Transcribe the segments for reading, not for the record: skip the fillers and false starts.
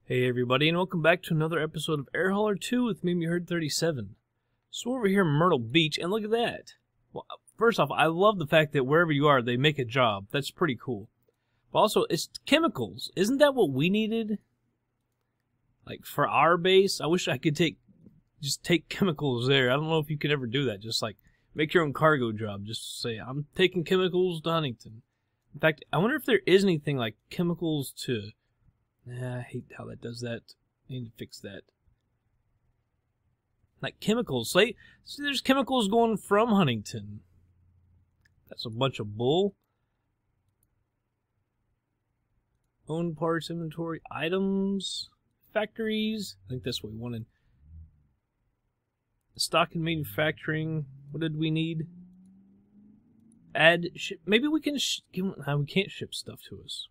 Hey everybody, and welcome back to another episode of Air Hauler 2 with me, Myrtle37. So we're over here in Myrtle Beach, and look at that. Well, first off, I love the fact that wherever you are, they make a job. That's pretty cool. But also, it's chemicals. Isn't that what we needed? Like, for our base, I wish I could just take chemicals there. I don't know if you can ever do that. Just, like, make your own cargo job. Just say, I'm taking chemicals to Huntington. In fact, I wonder if there is anything like chemicals to... I hate how that does that. I need to fix that. Like chemicals. See, there's chemicals going from Huntington. That's a bunch of bull. Own parts, inventory, items, factories. I think that's what we wanted. Stock and manufacturing. What did we need? Maybe we can we can't ship stuff to us.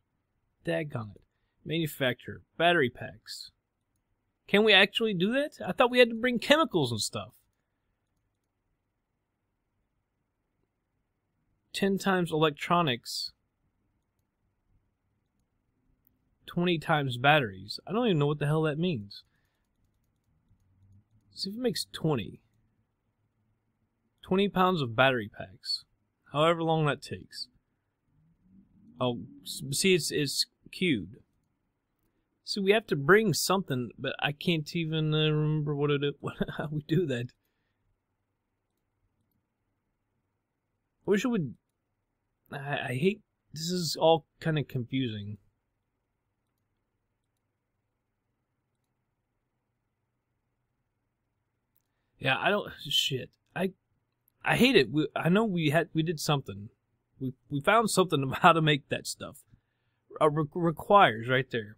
Daggone it. Manufacture. Battery packs. Can we actually do that? I thought we had to bring chemicals and stuff. 10 times electronics. 20 times batteries. I don't even know what the hell that means. Let's see if it makes 20. 20 pounds of battery packs. However long that takes. Oh, see, it's queued. So we have to bring something, but I can't even remember how we do that. I wish it would... I hate... This is all kind of confusing. Yeah, I don't... Shit. I hate it. I know we did something. We found something of how to make that stuff. Requires right there.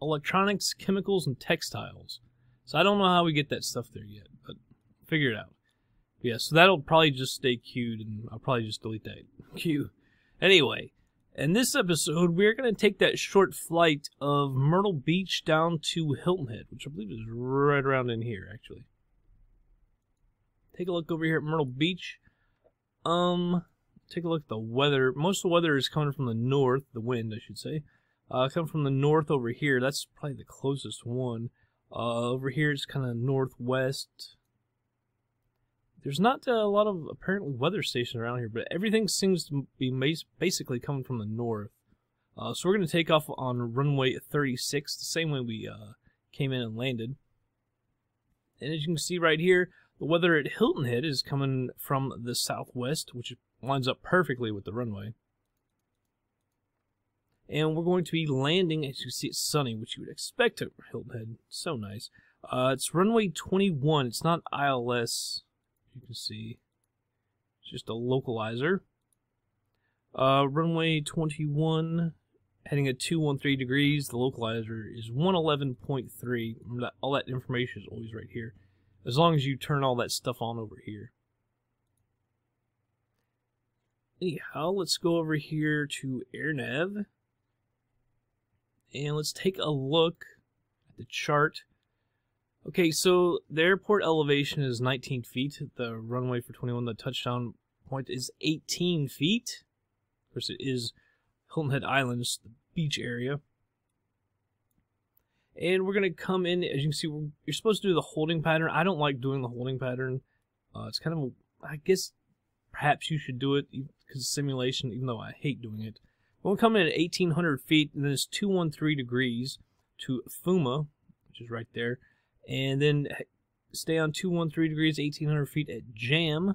Electronics, chemicals, and textiles. So I don't know how we get that stuff there yet, but figure it out. Yeah, so that'll probably just stay queued, and I'll probably just delete that queue. Anyway, in this episode, we're going to take that short flight of Myrtle Beach down to Hilton Head, which I believe is right around in here, actually. Take a look over here at Myrtle Beach. Take a look at the weather. Most of the weather is coming from the north, the wind, I should say. Coming from the north over here. That's probably the closest one. Over here it's kind of northwest. There's not a lot of apparently weather stations around here, but everything seems to be basically coming from the north. So we're going to take off on runway 36, the same way we came in and landed. And as you can see right here, the weather at Hilton Head is coming from the southwest, which lines up perfectly with the runway. And we're going to be landing, as you can see, it's sunny, which you would expect at Hilton Head. So nice. It's runway 21. It's not ILS, you can see. It's just a localizer. Runway 21, heading at 213 degrees. The localizer is 111.3. Remember that, all that information is always right here. As long as you turn all that stuff on over here. Anyhow, let's go over here to AirNav. And let's take a look at the chart. Okay, so the airport elevation is 19 feet. The runway for 21, the touchdown point is 18 feet. Of course, it is Hilton Head Islands, the beach area. And we're going to come in, as you can see, you're supposed to do the holding pattern. I don't like doing the holding pattern. It's kind of, I guess, perhaps you should do it because of simulation, even though I hate doing it. We'll come in at 1,800 feet, and then it's 213 degrees to Fuma, which is right there. And then stay on 213 degrees, 1,800 feet at Jam.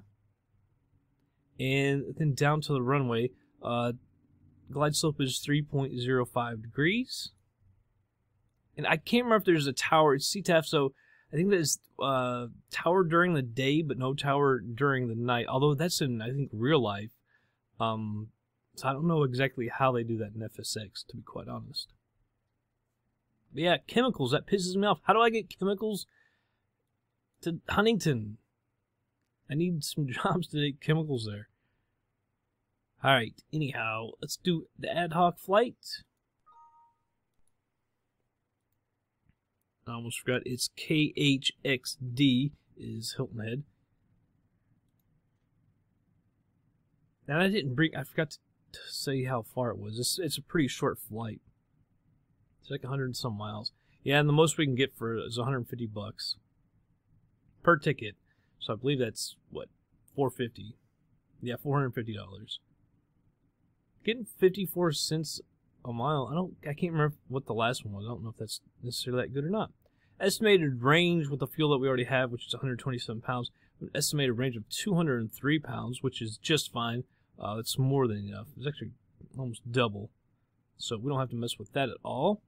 And then down to the runway. Glide slope is 3.05 degrees. And I can't remember if there's a tower. It's CTAF, so I think there's tower during the day, but no tower during the night. Although that's in, I think, real life. So I don't know exactly how they do that in FSX, to be quite honest. But yeah, chemicals, that pisses me off. How do I get chemicals to Huntington? I need some jobs to take chemicals there. Alright, anyhow, let's do the ad hoc flight. I almost forgot, it's KHXD is Hilton Head. And I forgot to say how far it was. It's a pretty short flight. It's like 100 and some miles. Yeah, and the most we can get for it is $150 per ticket. So I believe that's what, $450. Yeah, $450. Getting 54 cents a mile. I can't remember what the last one was. I don't know if that's necessarily that good or not. Estimated range with the fuel that we already have, which is 127 pounds. An estimated range of 203 pounds, which is just fine. That's more than enough. It's actually almost double. So we don't have to mess with that at all.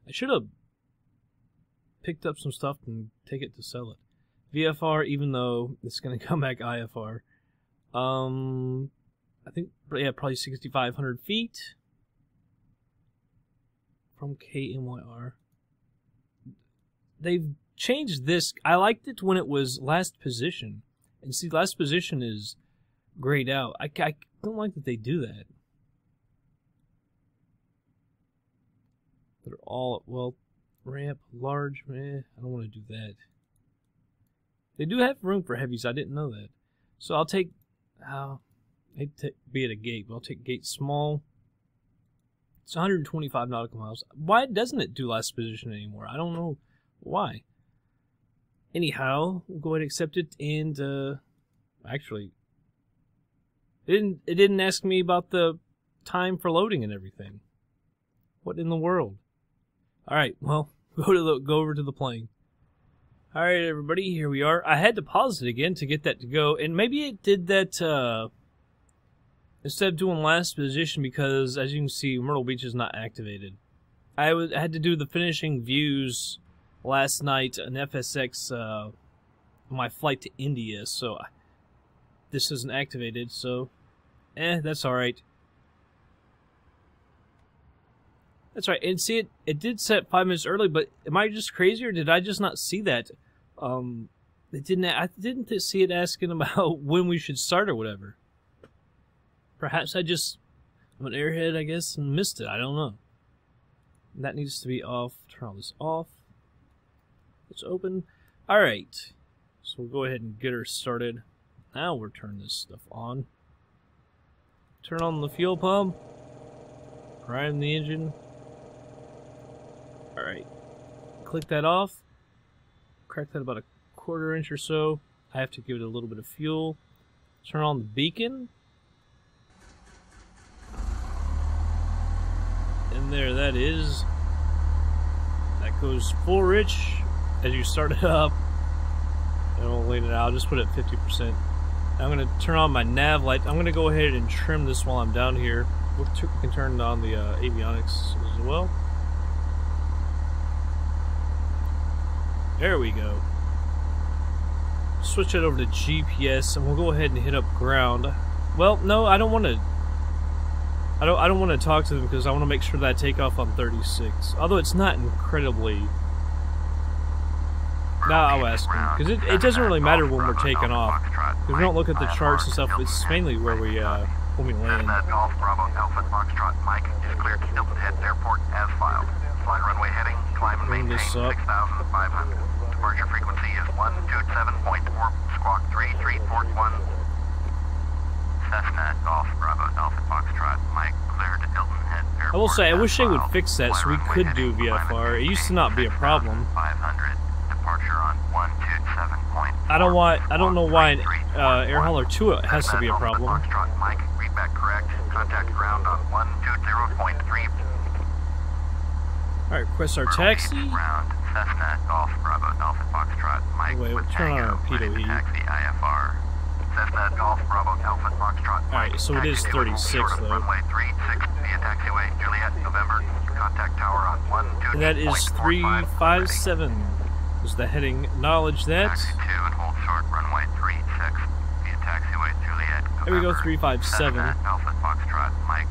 I should have picked up some stuff and take it to sell it. VFR, even though it's going to come back IFR. I think, yeah, probably 6,500 feet. From KMYR. They've changed this. I liked it when it was last position. And see, last position is grayed out. I don't like that they do that. They're all, well, ramp, large, I don't want to do that. They do have room for heavies. I didn't know that. So I'll take, I'd be at a gate, but I'll take gate small. It's 125 nautical miles. Why doesn't it do last position anymore? I don't know why. Anyhow, we'll go ahead and accept it. And actually, it didn't ask me about the time for loading and everything. What in the world? All right, well, go over to the plane. All right, everybody, here we are. I had to pause it again to get that to go, and maybe it did that instead of doing last position because, as you can see, Myrtle Beach is not activated. I had to do the finishing views last night on FSX, my flight to India, so this isn't activated, so that's all right. That's right, and see, it did set 5 minutes early, but am I just crazy, or did I just not see that? I didn't see it asking about when we should start or whatever. Perhaps I'm an airhead, I guess, and missed it. I don't know. That needs to be off. Turn all this off. It's open. All right, so we'll go ahead and get her started. Now we're turning this stuff on. Turn on the fuel pump. Prime the engine. Alright, click that off, crack that about a 1/4 inch or so. I have to give it a little bit of fuel. Turn on the beacon. And there that is. That goes full rich as you start it up. And we'll lean it out, I'll just put it at 50%. I'm going to turn on my nav light. I'm going to go ahead and trim this while I'm down here. We can turn on the avionics as well. There we go. Switch it over to GPS, and we'll go ahead and hit up ground. Well, no, I don't want to. I don't want to talk to them because I want to make sure that I take off on 36. Although it's not incredibly. Now I'll ask them because it doesn't really matter when we're taking off. Because we don't look at the charts and stuff. It's mainly where we when we land. Golf Bravo Alpha Foxtrot Mike is cleared to Hilton Head Airport as filed. Flight runway heading, climb and maintain 6,500. Departure frequency is 127.4, squawk 3341. Cessna Golf Bravo Alpha Foxtrot Mike cleared to Hilton Head Airport. I will say, I wish they would fix that so we could do VFR. It used to not be a problem. 500. Departure on 127.4. I don't know why an air hauler 2 has to be a problem. Foxtrot Mike, read back correct. Contact ground on 120.3. Alright, request our taxi. Ground, Cessna Golf Bravo Alpha Foxtrot Mike Wait, we'll turn on our PWE. Taxi IFR. Cessna Golf Bravo Alpha Foxtrot Mike. Alright, so it is 36 though. Runway 36 via taxiway Juliet November. Contact tower on 122.45. And that is 357. Is the heading. Acknowledge that. Taxi 2 and hold short runway 36 via taxiway Juliet November. There we go, 357. Cessna Alpha Foxtrot Mike.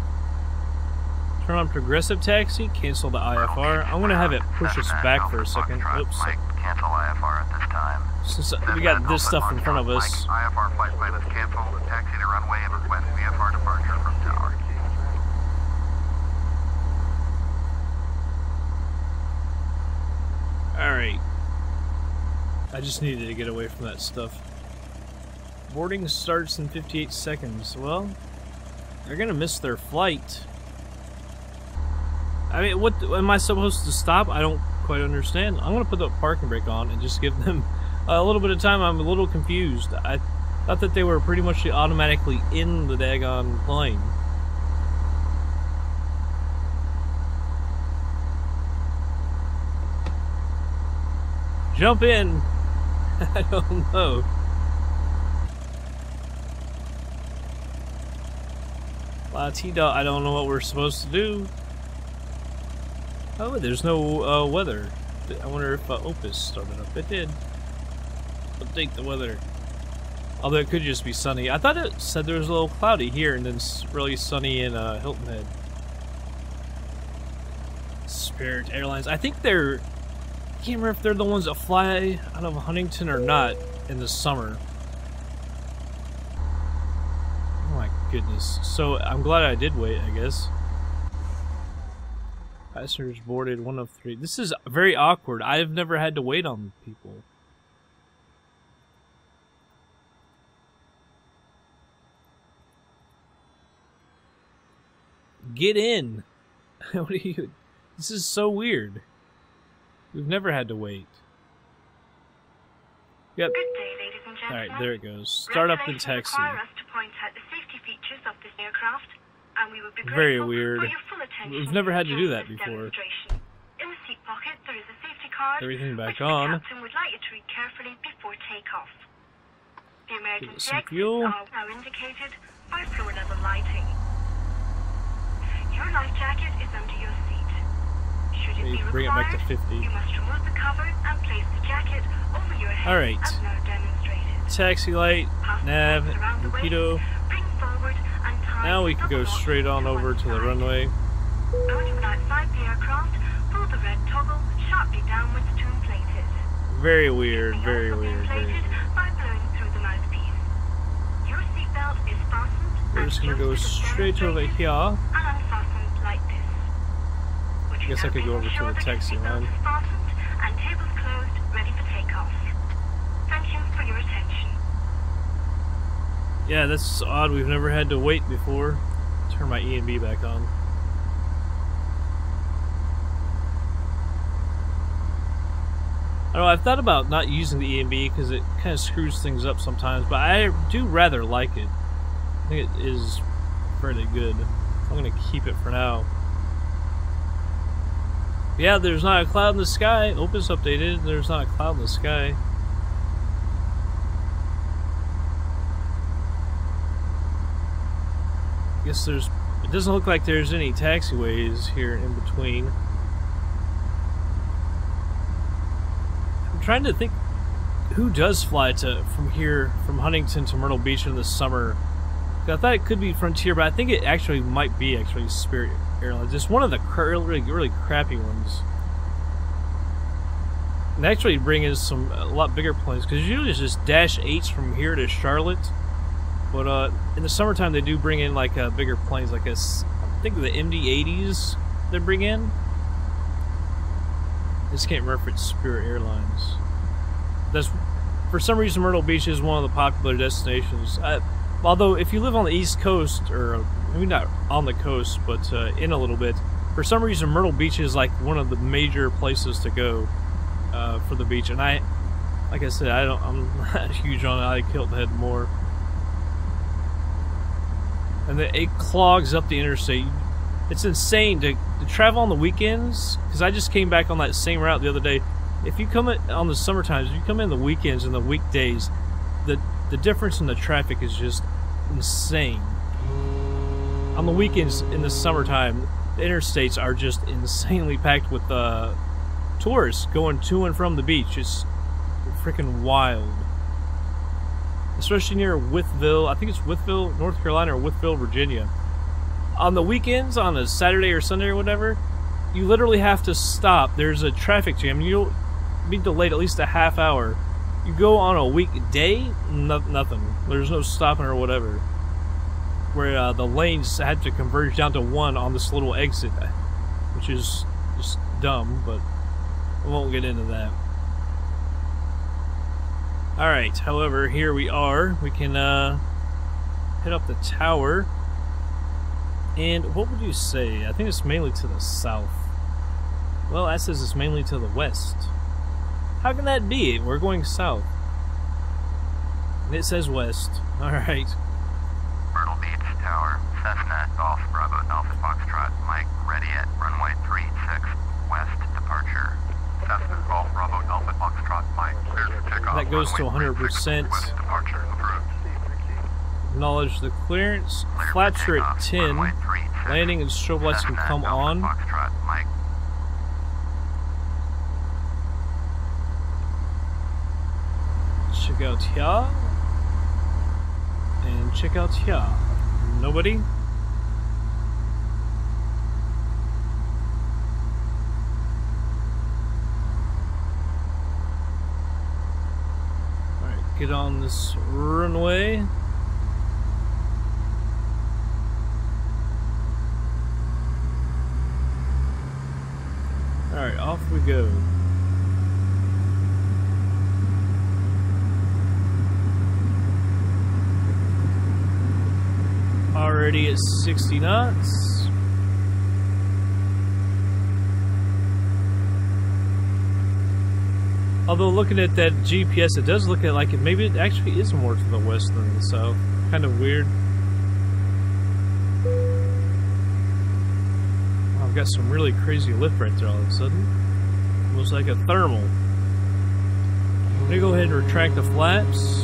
Turn on progressive taxi, cancel the IFR. I'm going to have it push us back for a second. Oops. Cancel IFR at this time. Since we got this stuff in front of us. IFR flight plan is canceled. Taxi to runway and request VFR departure from tower. Alright. I just needed to get away from that stuff. Boarding starts in 58 seconds. Well, they're going to miss their flight. I mean, what am I supposed to stop? I don't quite understand. I'm gonna put the parking brake on and just give them a little bit of time. I'm a little confused. I thought that they were pretty much automatically in the daggone plane. Jump in! I don't know. T-Dot, I don't know what we're supposed to do. Oh, there's no weather. I wonder if Opus started up. It did. Update the weather. Although it could just be sunny. I thought it said there was a little cloudy here and then it's really sunny in Hilton Head. Spirit Airlines. I think they're... I can't remember if they're the ones that fly out of Huntington or not in the summer. Oh my goodness. So I'm glad I did wait, I guess. Passengers boarded 1 of 3. This is very awkward. I've never had to wait on people. Get in. What are you? This is so weird. We've never had to wait. Yep. Good day, ladies and gentlemen. Alright, there it goes. Start up the taxi. Require us to point out the safety features of this aircraft, and we would be Very grateful weird. for your full attention. We've never had to do during that this before. demonstration. In the seat pocket, there is a safety card, Everything back which on. the captain would like you to read carefully before takeoff. The emergency some exits fuel. are now indicated by floor level lighting. Your life jacket is under your seat. Should it be Bring it back to required, 50. you must remove the cover and place the jacket over your head Alright. as now demonstrated. Taxi light, nav, torpedo. Bring forward and tie Now we can go double straight on knots to over one to the side. runway. Only when outside the aircraft, pull the red toggle sharply downwards to inflate it. Very weird, It may very also be weird, very inflated weird. by blowing through the mouthpiece. Your seatbelt is fastened. We're and just gonna closed go to the straight over demonstrated here. and unfastened like this. Would you Guess I now could go please over to ensure the that your taxi seatbelt line. is fastened and tables closed, ready for takeoff. Thank you for your attention. Yeah, that's odd. We've never had to wait before. Turn my E&B back on. I don't know, I've thought about not using the E&B because it kind of screws things up sometimes, but I do rather like it. I think it is fairly good. I'm going to keep it for now. Yeah, there's not a cloud in the sky. Opus updated. There's not a cloud in the sky. I guess there's... It doesn't look like there's any taxiways here in between. I'm trying to think who does fly from here, from Huntington to Myrtle Beach in the summer. I thought it could be Frontier, but I think it actually might be Spirit Airlines. It's one of the really crappy ones. And they actually bring in a lot bigger planes, because usually it's just Dash 8s from here to Charlotte. But in the summertime they do bring in like bigger planes, like I think the MD-80s they bring in. I just can't remember if it's Spirit Airlines. That's, for some reason, Myrtle Beach is one of the popular destinations. Although, if you live on the East Coast, or maybe not on the coast, but in a little bit, for some reason, Myrtle Beach is like one of the major places to go for the beach. And like I said, I'm not huge on it. I like Hilton Head more. And it clogs up the interstate. It's insane to travel on the weekends, because I just came back on that same route the other day. If you come in on the summertime, if you come in the weekends and the weekdays, the difference in the traffic is just insane. On the weekends in the summertime, the interstates are just insanely packed with tourists going to and from the beach. It's freaking wild. Especially near Wytheville, I think it's Wytheville, North Carolina, or Wytheville, Virginia. On the weekends, on a Saturday or Sunday or whatever, you literally have to stop. There's a traffic jam. You'll be delayed at least a half hour. You go on a weekday, nothing. There's no stopping or whatever. Where the lanes had to converge down to one on this little exit, which is just dumb, but I won't get into that. Alright, however, here we are. We can hit up the tower. And what would you say? I think it's mainly to the south. Well, that says it's mainly to the west. How can that be? We're going south. And it says west. Alright. Myrtle Beach Tower, Cessna, Golf, Bravo, Alpha Foxtrot, Mike, ready at runway 36, west departure. Cessna, Golf, Bravo, Alpha Foxtrot, Mike, clear for takeoff. That goes to 100%. West departure, approved. Acknowledge the clearance. Flaps are at 10. Landing and strobe lights can come on. Foxtrot, Mike. Check out here. And check out here. Nobody? Alright, get on this runway. Alright, off we go. Already at 60 knots. Although looking at that GPS, it does look like it maybe it actually is more to the west than the south. Kind of weird. I've got some really crazy lift right there all of a sudden. Almost like a thermal. I'm gonna go ahead and retract the flaps.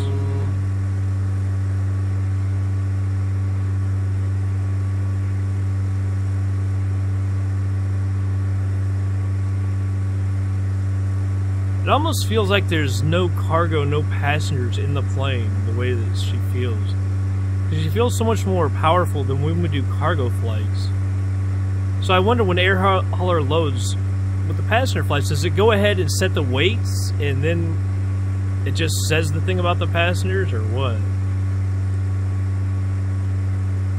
It almost feels like there's no cargo, no passengers in the plane, the way that she feels. Because she feels so much more powerful than when we do cargo flights. So I wonder when air hauler loads with the passenger flights, does it go ahead and set the weights and then it just says the thing about the passengers, or what?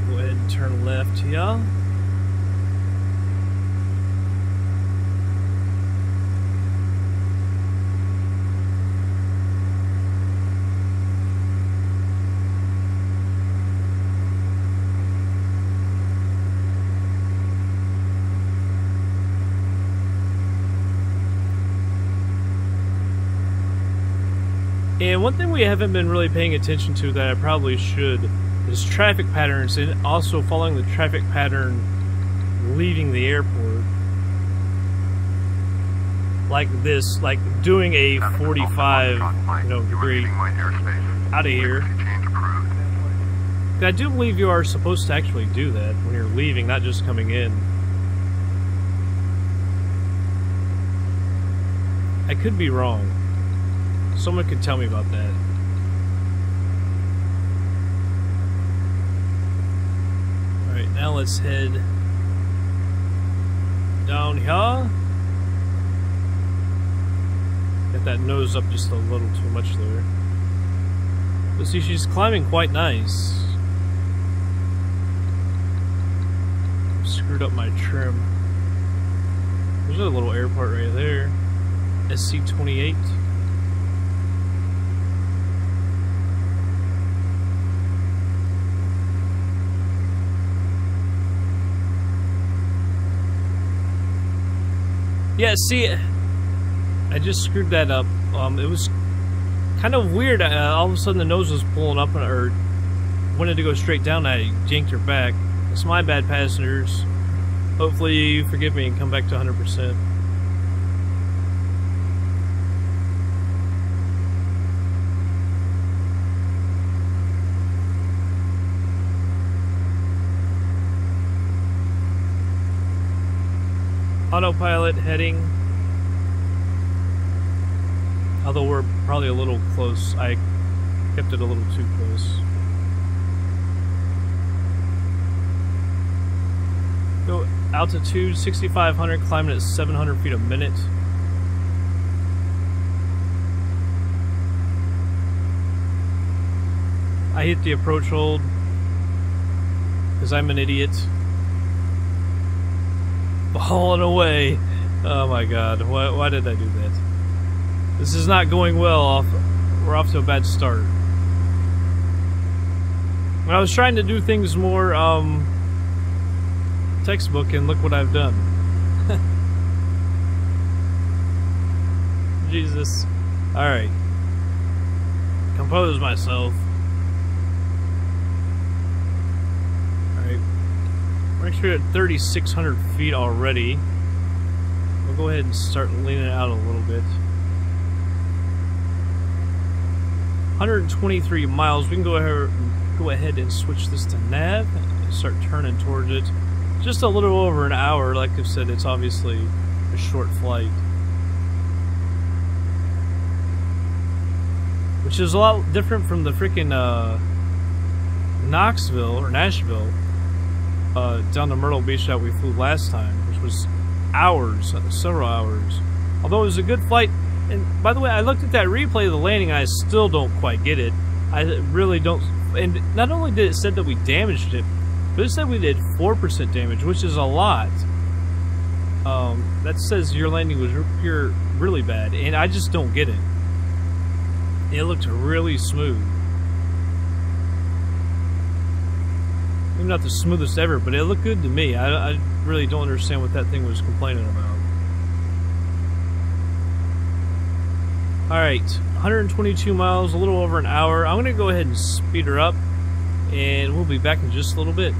Go ahead and turn left here. And one thing we haven't been really paying attention to that I probably should is traffic patterns, and also following the traffic pattern leaving the airport. Like this, like doing a 45 degree out of here. I do believe you are supposed to actually do that when you're leaving, not just coming in. I could be wrong. Someone could tell me about that. Alright, now let's head down here. Get that nose up just a little too much there. But see, she's climbing quite nice. Screwed up my trim. There's a little airport right there. SC-28. Yeah, see, I just screwed that up. It was kind of weird. All of a sudden the nose was pulling up, or wanted to go straight down. I yanked her back. It's my bad, passengers. Hopefully you forgive me and come back to 100%. Autopilot heading. Although we're probably a little close. I kept it a little too close. Go altitude 6,500, climbing at 700 feet a minute. I hit the approach hold because I'm an idiot. Falling away. Oh my god, why did I do that? This is not going well. We're off to a bad start. When I was trying to do things more textbook, and look what I've done. Jesus. Alright. Compose myself. Alright. We're actually at 3,600 feet already. We'll go ahead and start leaning out a little bit. 123 miles. We can go ahead and switch this to nav and start turning towards it. Just a little over an hour. Like I've said, it's obviously a short flight. Which is a lot different from the freaking Knoxville or Nashville down to Myrtle Beach that we flew last time, which was hours, several hours. Although it was a good flight. And by the way, I looked at that replay of the landing, and I still don't quite get it. I really don't. And not only did it said that we damaged it, but it said we did 4% damage, which is a lot. That says your landing was really bad, and I just don't get it. It looked really smooth. Maybe not the smoothest ever, but it looked good to me. I really don't understand what that thing was complaining about. Alright, 122 miles, a little over an hour. I'm going to go ahead and speed her up, and we'll be back in just a little bit.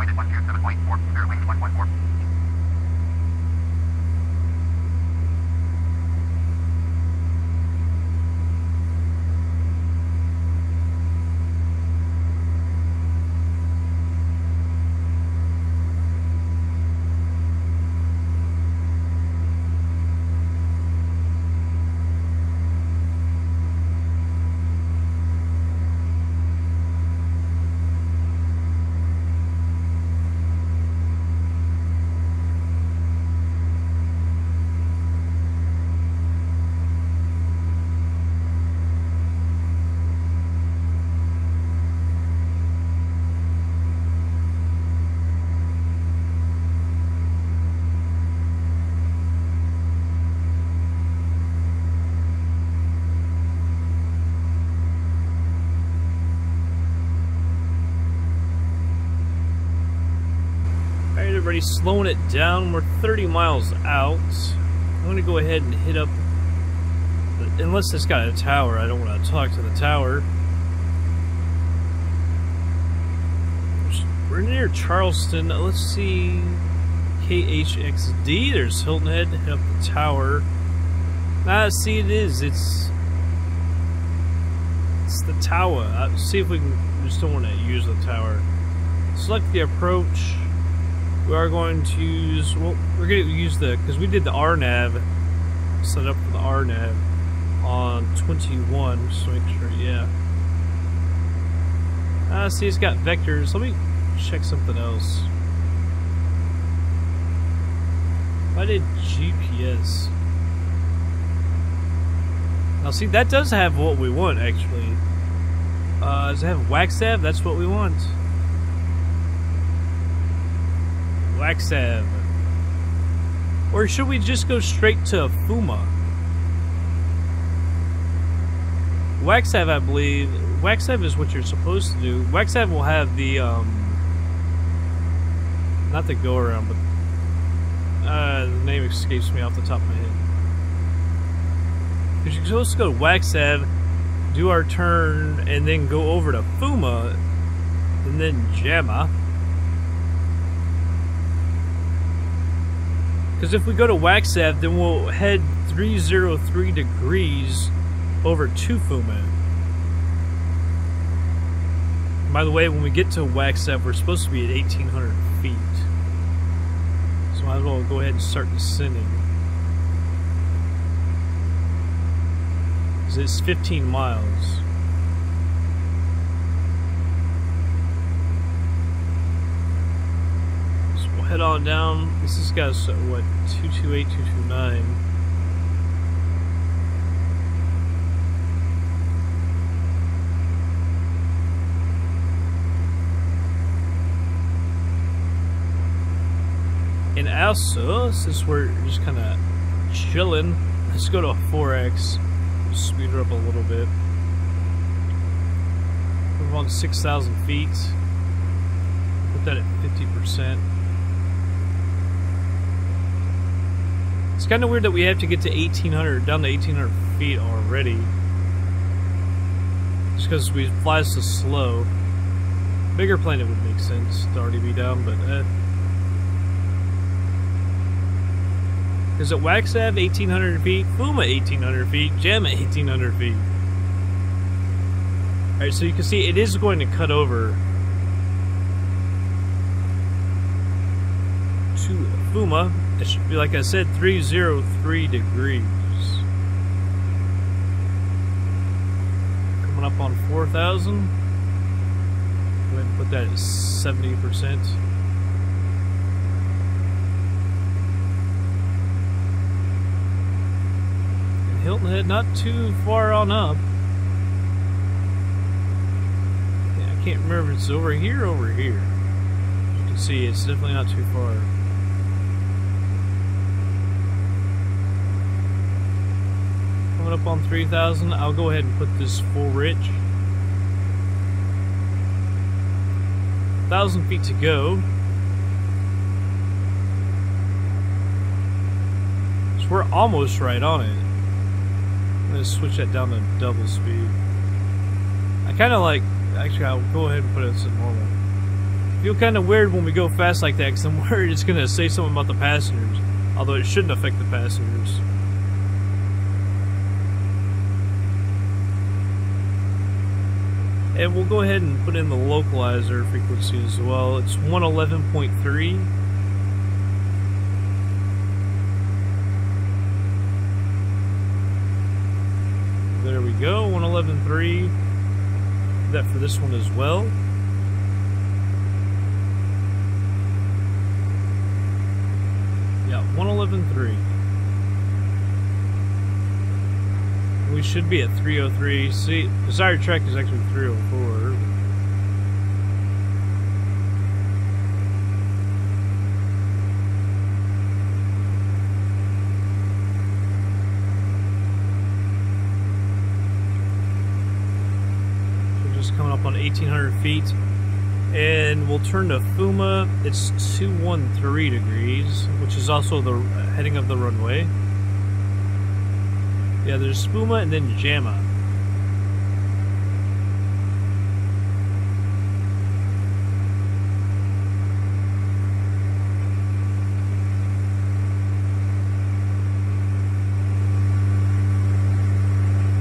point at 127.4, clear wings 114. Everybody's slowing it down. We're 30 miles out. I'm going to go ahead and hit up... Unless it's got a tower. I don't want to talk to the tower. We're near Charleston. Let's see... KHXD. There's Hilton Head. Hit up the tower. See, it is. It's the tower. See if we can... We just don't want to use the tower. Select the approach. We are going to use, well, we're going to use because we did the RNAV, set up for the RNAV on 21, just to make sure, yeah. See, it's got vectors. Let me check something else. I did GPS. Now, see, that does have what we want, actually. Does it have WAXAV? That's what we want. WAXAV. Or should we just go straight to FUMA? WAXAV, I believe. WAXAV is what you're supposed to do. WAXAV will have the, not the go around, but, the name escapes me off the top of my head. Because you're supposed to go to WAXAV, do our turn, and then go over to FUMA, and then JAMA. Because if we go to WAXAV, then we'll head 303 degrees over to FUMA. By the way, when we get to WAXAV, we're supposed to be at 1,800 feet. So might as well go ahead and start descending. Because it's 15 miles. Head on down. This has got us at what, 228, 229. And also, since we're just kind of chilling, let's go to a 4X. Speed her up a little bit. We're on 6,000 feet. Put that at 50%. It's kind of weird that we have to get to 1,800, down to 1,800 feet already. Just because we fly so slow. Bigger plane, it would make sense to already be down, but Because at WAXAV, 1,800 feet, FUMA, 1,800 feet, JAMA, 1,800 feet. Alright, so you can see it is going to cut over to FUMA. It should be, like I said, 303 degrees. Coming up on 4,000. Go ahead and put that at 70%. And Hilton Head, not too far on up. Yeah, I can't remember if it's over here or over here. As you can see, it's definitely not too far. Up on 3,000. I'll go ahead and put this full rich. 1,000 feet to go. So we're almost right on it. I'm going to switch that down to double speed. I kind of like, actually I'll go ahead and put it to normal. feel kind of weird when we go fast like that, because I'm worried it's going to say something about the passengers. Although it shouldn't affect the passengers. And we'll go ahead and put in the localizer frequency as well. It's 111.3. There we go, 111.3. That for this one as well. Yeah, 111.3. We should be at 303. See, desired track is actually 304. So just coming up on 1,800 feet. And we'll turn to Fuma. It's 213 degrees, which is also the heading of the runway. Yeah, there's Spuma and then Jamma.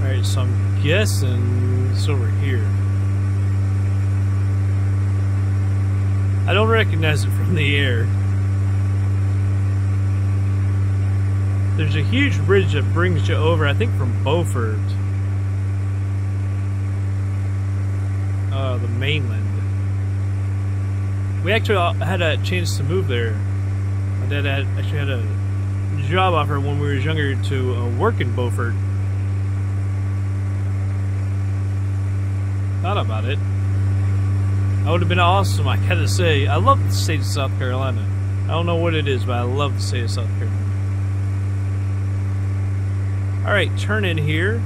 Alright, so I'm guessing it's over here. I don't recognize it from the air. There's a huge bridge that brings you over, I think from Beaufort. The mainland. We actually had a chance to move there. My dad actually had a job offer when we were younger to work in Beaufort. Thought about it. That would have been awesome, I gotta say. I love the state of South Carolina. I don't know what it is, but I love the state of South Carolina. Alright, turn in here.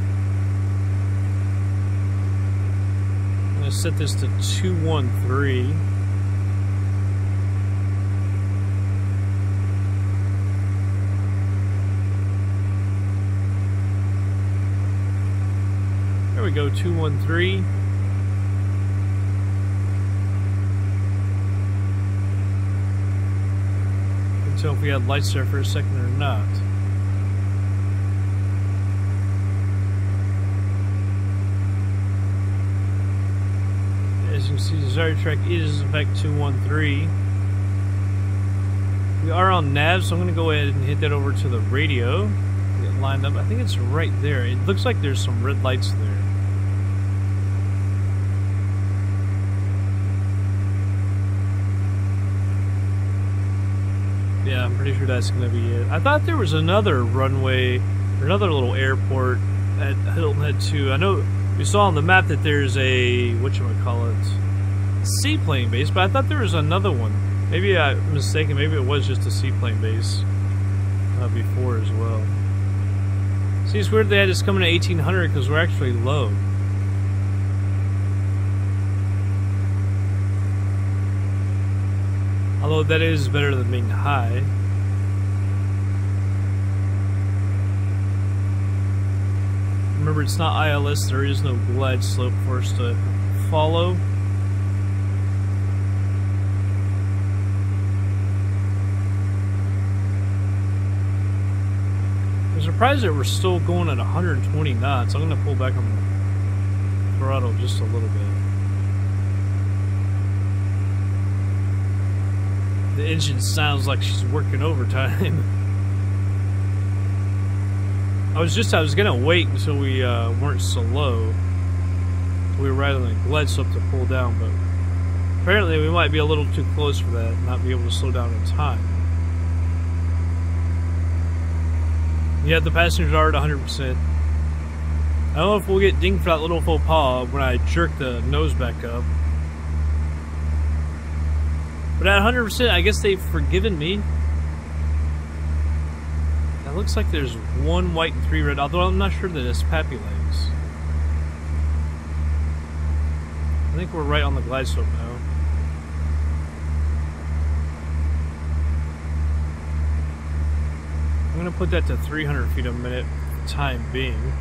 I'm going to set this to 213. There we go, 213. Couldn't tell if we had lights there for a second or not. As you can see, the desired track is in fact 213. We are on nav, so I'm going to go ahead and hit that over to the radio. Get lined up. I think it's right there. It looks like there's some red lights there. Yeah, I'm pretty sure that's going to be it. I thought there was another runway, or another little airport at Hilton Head too. I know we saw on the map that there's a, whatchamacallit, seaplane base, but I thought there was another one. Maybe I'm mistaken, maybe it was just a seaplane base before as well. See, it's weird they had us coming to 1,800 because we're actually low. Although that is better than being high. Remember, it's not ILS, there is no glide slope for us to follow. I'm surprised that we're still going at 120 knots. I'm going to pull back on the throttle just a little bit. The engine sounds like she's working overtime. I was gonna wait until we weren't so low. We were right on the glide slope to pull down, but apparently we might be a little too close for that and not be able to slow down in time. Yeah, the passengers are at 100%. I don't know if we'll get dinged for that little faux pas when I jerk the nose back up. But at 100%, I guess they've forgiven me. It looks like there's 1 white and 3 red, although I'm not sure that it's Pappy Legs. I think we're right on the glide slope now. I'm going to put that to 300 feet a minute for the time being.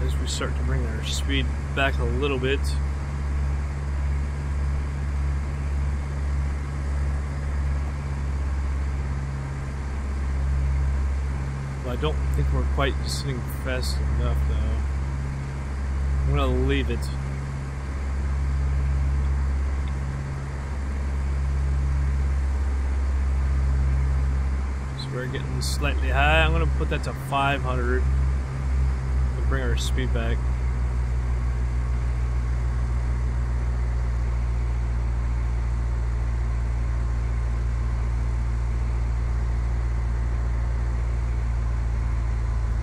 As we we start to bring our speed back a little bit. Well, I don't think we're quite sitting fast enough, though. I'm gonna leave it. So we're getting slightly high. I'm gonna put that to 500 to bring our speed back.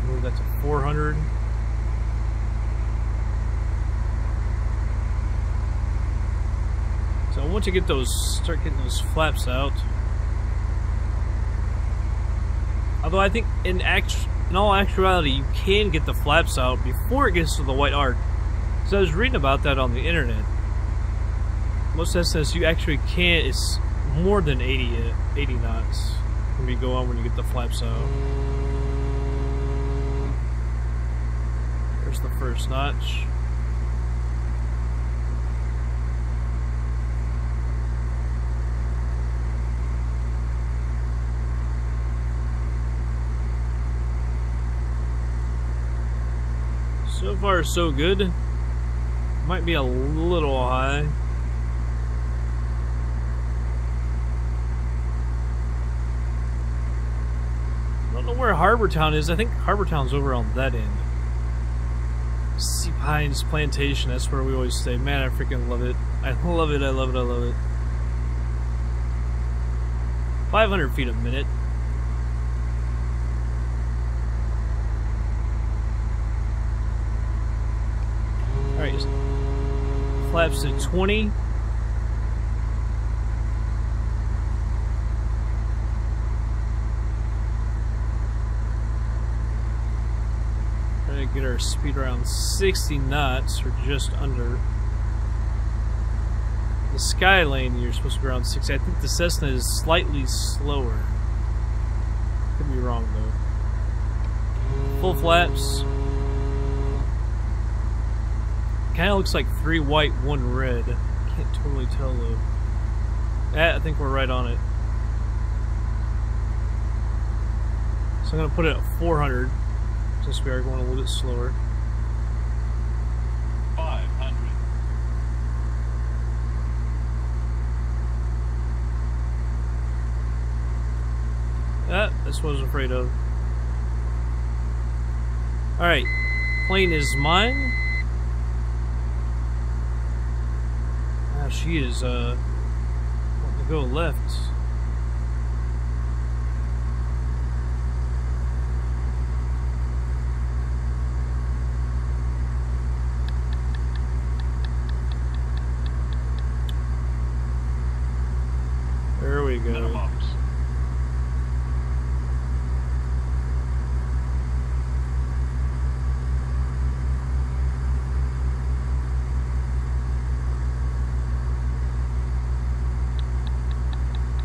Move that to 400. So once you get those, start getting those flaps out. Although I think in all actuality, you can get the flaps out before it gets to the white arc. So I was reading about that on the internet. Most Cessnas, you actually can't. It's more than 80 knots when you go on when you get the flaps out. There's the first notch. So far, so good. Might be a little high. I don't know where Harbortown is. I think Harbortown's over on that end. Sea Pines Plantation, that's where we always stay. Man, I freaking love it. I love it, I love it, I love it. 500 feet a minute. Alright, flaps at 20. Trying to get our speed around 60 knots, or just under. The Skylane, you're supposed to be around 60. I think the Cessna is slightly slower. Could be wrong though. Full flaps. Kind of looks like 3 white, 1 red. Can't totally tell though. I think we're right on it. So I'm going to put it at 400, since we are going a little bit slower. 500. That's what I was afraid of. Alright, plane is mine. She is wanting to go left. There we go.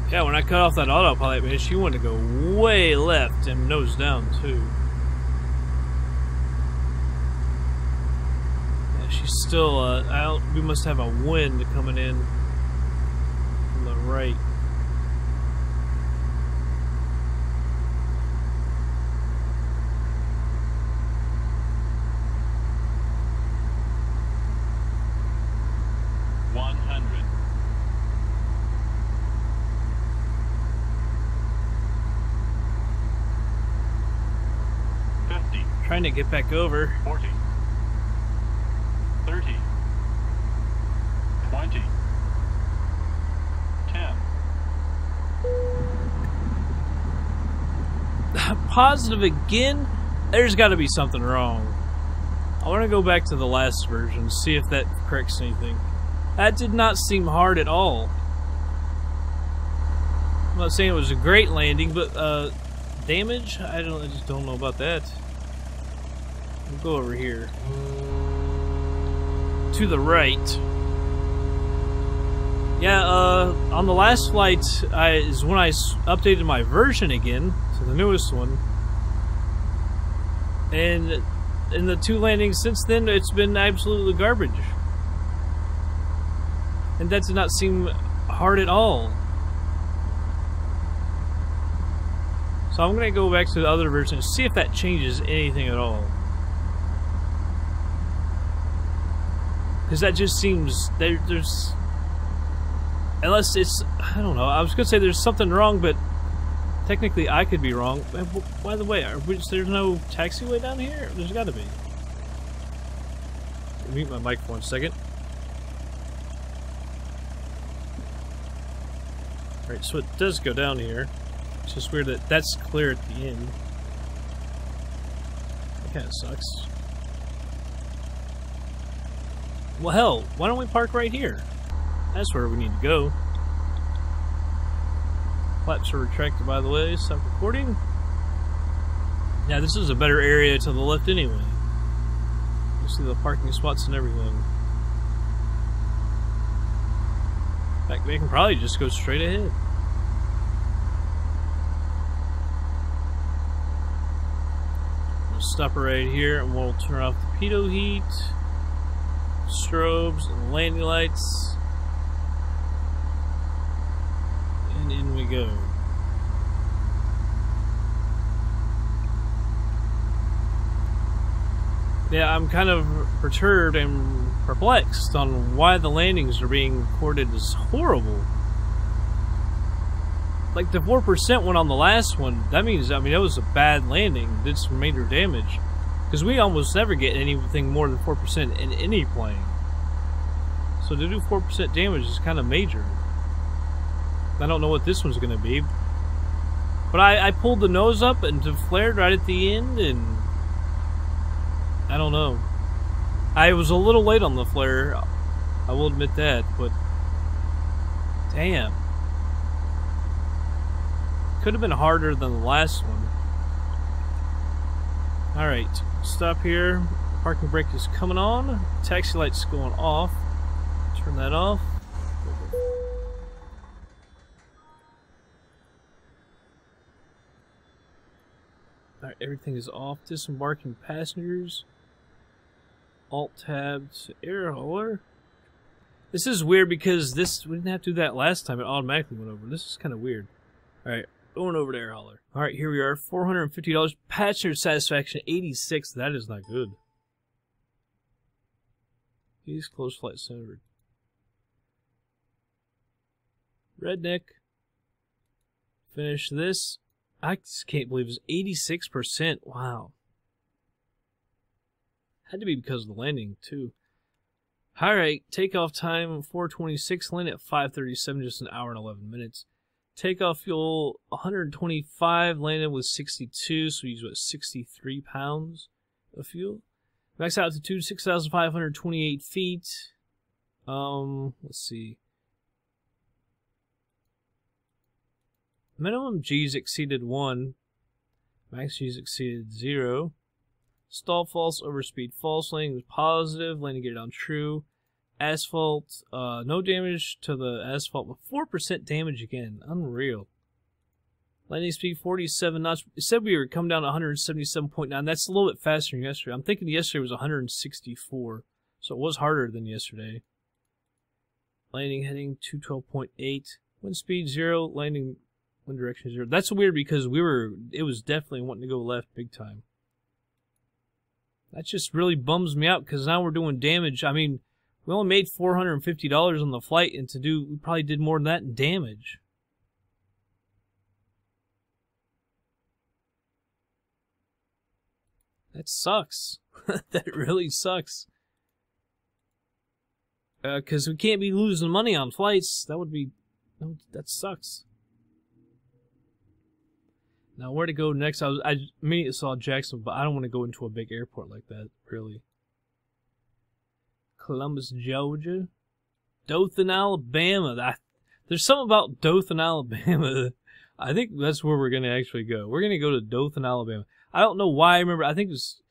Yeah, when I cut off that autopilot, man, she wanted to go way left and nose down, too. Yeah, she's still, we must have a wind coming in from the right. Trying to get back over. 40, 30, 20, 10. Positive again? There's got to be something wrong. I want to go back to the last version, see if that corrects anything. That did not seem hard at all. I'm not saying it was a great landing, but damage? I just don't know about that. We'll go over here. To the right. Yeah, on the last flight is when I updated my version again to the newest one. And in the 2 landings since then, it's been absolutely garbage. And that did not seem hard at all. So I'm going to go back to the other version and see if that changes anything at all. Because that just seems... there's... Unless it's... I don't know. I was going to say there's something wrong, but... Technically, I could be wrong. By the way, there's no taxiway down here? There's got to be. Let me mute my mic for 1 second. Alright, so it does go down here. It's just weird that that's clear at the end. That kind of sucks. Well, hell, why don't we park right here? That's where we need to go. Flaps are retracted, by the way. Stop recording. Yeah, this is a better area to the left anyway. You see the parking spots and everything. In fact, they can probably just go straight ahead. We'll stop right here and we'll turn off the pitot heat, strobes, and landing lights. And in we go. Yeah, I'm kind of perturbed and perplexed on why the landings are being recorded as horrible. Like, the 4% went on the last one. That means, I mean, it was a bad landing. Did some major damage. Because we almost never get anything more than 4% in any plane. So to do 4% damage is kind of major. I don't know what this one's going to be. But I pulled the nose up and flared right at the end, and... I don't know. I was a little late on the flare. I will admit that, but... Damn. Could have been harder than the last one. Alright, stop here. Parking brake is coming on. Taxi light's going off. Turn that off. Alright, everything is off. Disembarking passengers. Alt-tab to air hauler. This is weird because we didn't have to do that last time. It automatically went over. This is kind of weird. Alright, going over to air hauler. Alright, here we are. $450. Passenger satisfaction 86. That is not good. He's close flight center. Redneck. Finish this. I just can't believe it's 86%. Wow. Had to be because of the landing, too. Alright, takeoff time 4:26, land at 5:37, just an hour and 11 minutes. Takeoff fuel 125, landed with 62, so we use what, 63 pounds of fuel. Max altitude 6,528 feet. Let's see. Minimum G's exceeded 1. Max G's exceeded 0. Stall false, overspeed false. Landing was positive. Landing gear down true. Asphalt, no damage to the asphalt, but 4% damage again. Unreal. Landing speed 47 knots. It said we were coming down to 177.9. That's a little bit faster than yesterday. I'm thinking yesterday was 164. So it was harder than yesterday. Landing heading 212.8. Wind speed 0. Landing wind direction 0. That's weird because it was definitely wanting to go left big time. That just really bums me out because now we're doing damage. I mean, we only made $450 on the flight, and we probably did more than that in damage. That sucks. That really sucks. Because we can't be losing money on flights. That sucks. Now, where to go next? I immediately saw Jackson, but I don't want to go into a big airport like that, really. Columbus, Georgia. Dothan, Alabama. There's something about Dothan, Alabama. I think that's where we're going to actually go. We're going to go to Dothan, Alabama. I don't know why I remember. I think it was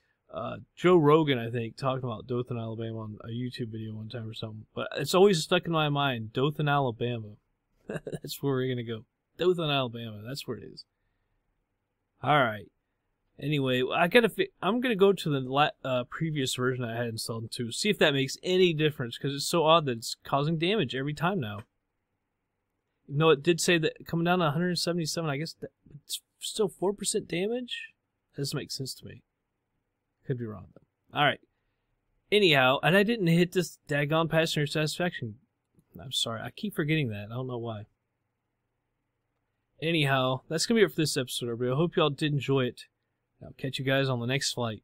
Joe Rogan, talking about Dothan, Alabama on a YouTube video one time or something. But it's always stuck in my mind. Dothan, Alabama. That's where we're going to go. Dothan, Alabama. That's where it is. Alright. Anyway, I'm gonna go to the previous version I had installed too. See if that makes any difference, because it's so odd that it's causing damage every time now. No, it did say that coming down to 177. I guess it's still 4% damage. That doesn't make sense to me. Could be wrong though. All right. Anyhow, and I didn't hit this daggone passenger satisfaction. I'm sorry, I keep forgetting that. I don't know why. Anyhow, that's gonna be it for this episode, everybody. I hope y'all did enjoy it. I'll catch you guys on the next flight.